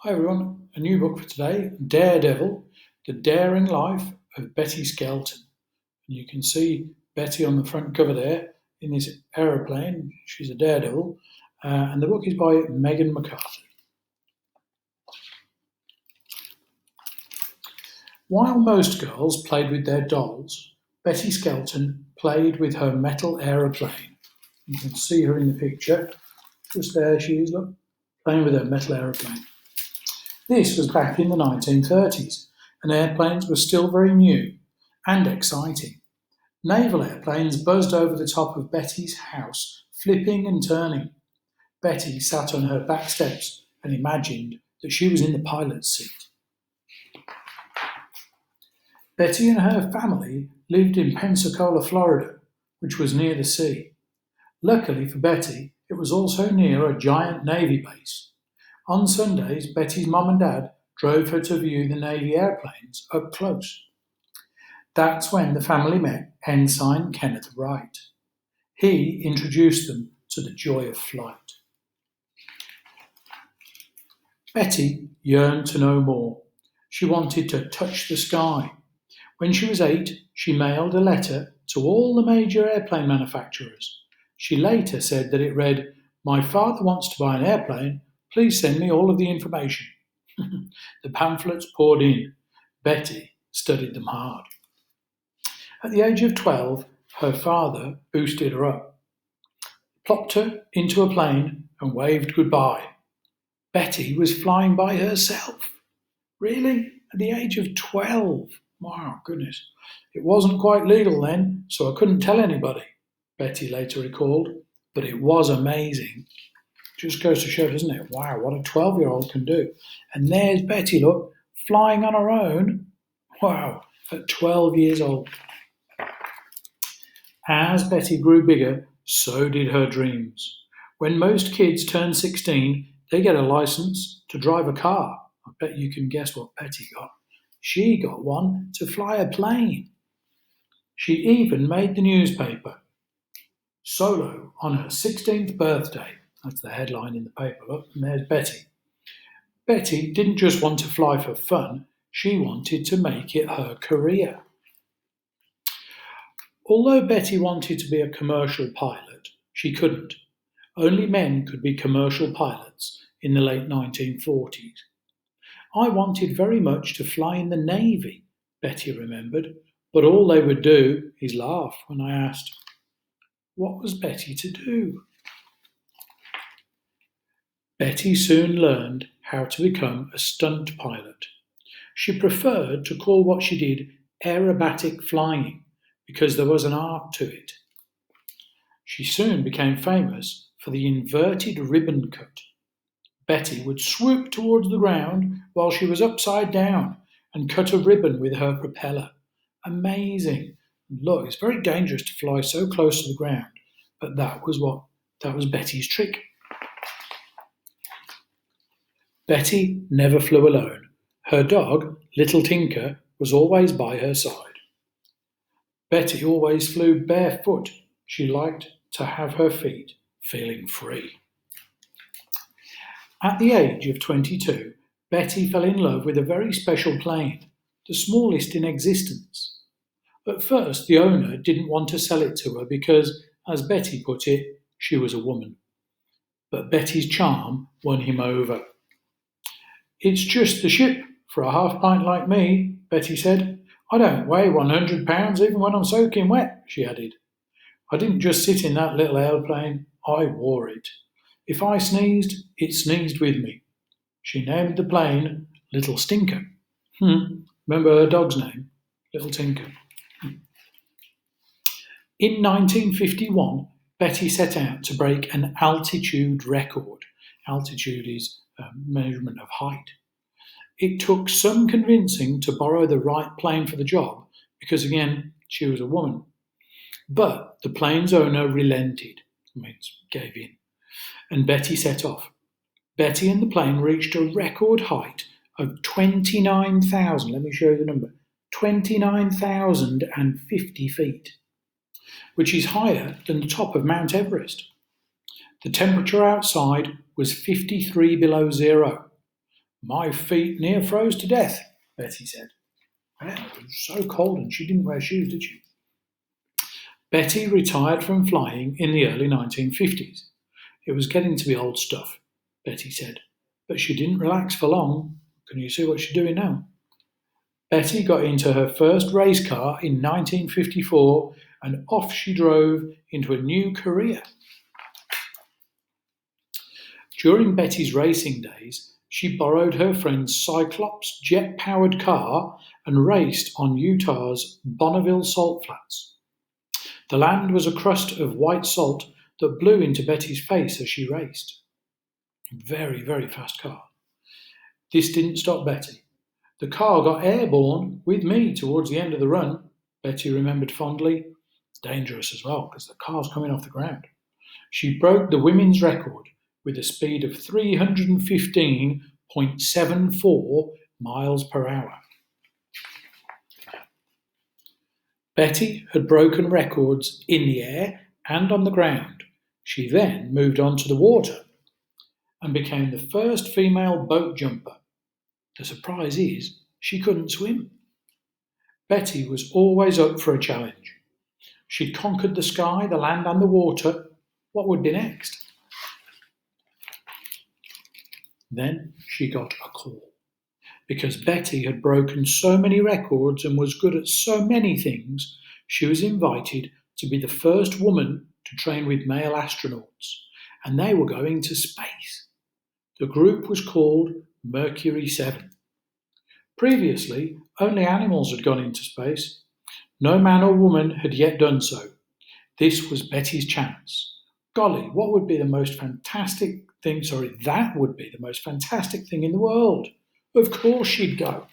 Hi everyone, a new book for today, Daredevil, The Daring Life of Betty Skelton. And you can see Betty on the front cover there in this aeroplane. She's a daredevil. And the book is by Meghan McCarthy. While most girls played with their dolls, Betty Skelton played with her metal aeroplane. You can see her in the picture. Just there she is, look, playing with her metal aeroplane. This was back in the 1930s, and airplanes were still very new and exciting. Naval airplanes buzzed over the top of Betty's house, flipping and turning. Betty sat on her back steps and imagined that she was in the pilot's seat. Betty and her family lived in Pensacola, Florida, which was near the sea. Luckily for Betty, it was also near a giant Navy base. On Sundays, Betty's mum and dad drove her to view the Navy airplanes up close. That's when the family met Ensign Kenneth Wright. He introduced them to the joy of flight. Betty yearned to know more. She wanted to touch the sky. When she was 8, she mailed a letter to all the major airplane manufacturers. She later said that it read, "My father wants to buy an airplane. Please send me all of the information." The pamphlets poured in. Betty studied them hard. At the age of 12, her father boosted her up, plopped her into a plane and waved goodbye. Betty was flying by herself. Really? At the age of 12? Wow, goodness. It wasn't quite legal then, so I couldn't tell anybody, Betty later recalled, but it was amazing. Just goes to show, doesn't it? Wow, what a 12-year-old can do. And there's Betty, look, flying on her own. Wow, at 12 years old. As Betty grew bigger, so did her dreams. When most kids turn 16, they get a license to drive a car. I bet you can guess what Betty got. She got one to fly a plane. She even made the newspaper. Solo on her 16th birthday. That's the headline in the paper. Look, and there's Betty. Betty didn't just want to fly for fun, she wanted to make it her career. Although Betty wanted to be a commercial pilot, she couldn't. Only men could be commercial pilots in the late 1940s. I wanted very much to fly in the Navy, Betty remembered, but all they would do is laugh when I asked, what was Betty to do? Betty soon learned how to become a stunt pilot. She preferred to call what she did aerobatic flying because there was an art to it. She soon became famous for the inverted ribbon cut. Betty would swoop towards the ground while she was upside down and cut a ribbon with her propeller. Amazing. Look, it's very dangerous to fly so close to the ground, but that was Betty's trick. Betty never flew alone. Her dog, Little Tinker, was always by her side. Betty always flew barefoot. She liked to have her feet feeling free. At the age of 22, Betty fell in love with a very special plane, the smallest in existence. At first, the owner didn't want to sell it to her because, as Betty put it, she was a woman. But Betty's charm won him over. "It's just the ship for a half pint like me," Betty said. "I don't weigh 100 pounds even when I'm soaking wet," she added. "I didn't just sit in that little airplane, I wore it. If I sneezed, it sneezed with me." She named the plane Little Stinker. Remember her dog's name? Little Tinker. In 1951, Betty set out to break an altitude record. Altitude is a measurement of height. It took some convincing to borrow the right plane for the job because, again, she was a woman. But the plane's owner relented, gave in, and Betty set off. Betty and the plane reached a record height of 29,000, let me show you the number, 29,050 feet, which is higher than the top of Mount Everest. The temperature outside was 53 below zero. My feet near froze to death, Betty said. Well, it was so cold and she didn't wear shoes, did she? Betty retired from flying in the early 1950s. It was getting to be old stuff, Betty said, but she didn't relax for long. Can you see what she's doing now? Betty got into her first race car in 1954 and off she drove into a new career. During Betty's racing days, she borrowed her friend's Cyclops jet-powered car and raced on Utah's Bonneville salt flats. The land was a crust of white salt that blew into Betty's face as she raced. Very, very fast car. This didn't stop Betty. The car got airborne with me towards the end of the run, Betty remembered fondly. Dangerous as well, because the car's coming off the ground. She broke the women's record with a speed of 315.74 miles per hour. Betty had broken records in the air and on the ground. She then moved on to the water and became the first female boat jumper. The surprise is she couldn't swim. Betty was always up for a challenge. She'd conquered the sky, the land and the water. What would be next? Then she got a call. Because Betty had broken so many records and was good at so many things, she was invited to be the first woman to train with male astronauts, and they were going to space. The group was called Mercury 7. Previously, only animals had gone into space. No man or woman had yet done so. This was Betty's chance. Golly, what would be the most fantastic thing? That would be the most fantastic thing in the world. Of course she'd go.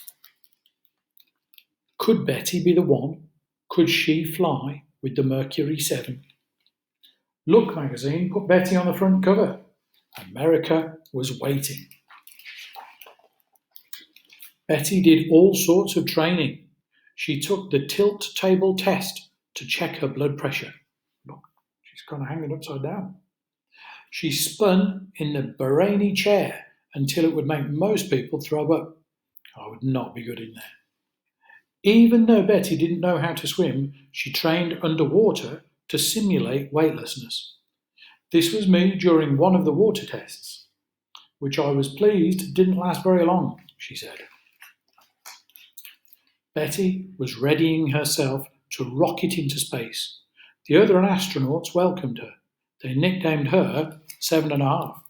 Could Betty be the one? Could she fly with the Mercury 7? Look magazine put Betty on the front cover. America was waiting. Betty did all sorts of training. She took the tilt table test to check her blood pressure. Look, she's kind of hanging upside down. She spun in the Bahraini chair until it would make most people throw up. I would not be good in there. Even though Betty didn't know how to swim, she trained underwater to simulate weightlessness. This was me during one of the water tests, which I was pleased didn't last very long, she said. Betty was readying herself to rocket into space. The other astronauts welcomed her. They nicknamed her 7.5.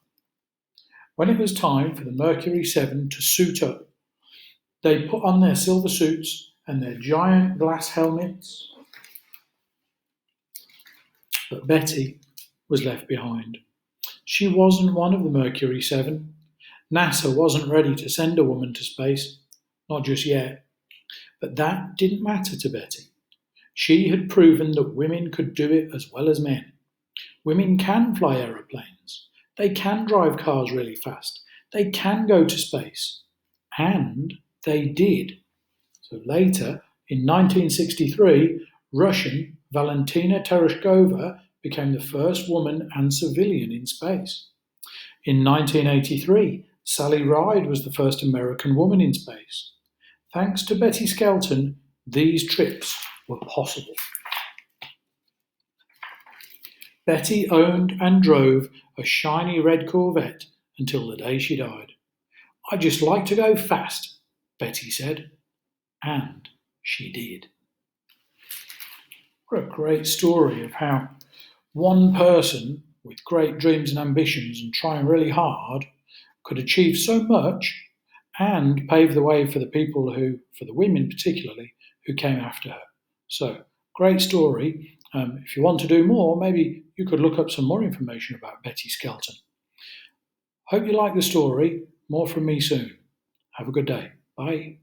When it was time for the Mercury 7 to suit up, they put on their silver suits and their giant glass helmets. But Betty was left behind. She wasn't one of the Mercury 7. NASA wasn't ready to send a woman to space, not just yet. But that didn't matter to Betty. She had proven that women could do it as well as men. Women can fly aeroplanes. They can drive cars really fast. They can go to space. And they did. So later, in 1963, Russian Valentina Tereshkova became the first woman and civilian in space. In 1983, Sally Ride was the first American woman in space. Thanks to Betty Skelton, these trips were possible. Betty owned and drove a shiny red Corvette until the day she died. I just like to go fast, Betty said. And she did. What a great story of how one person with great dreams and ambitions and trying really hard could achieve so much and pave the way for the people for the women particularly, who came after her. So, great story. If you want to do more, maybe you could look up some more information about Betty Skelton. Hope you like the story. More from me soon. Have a good day. Bye.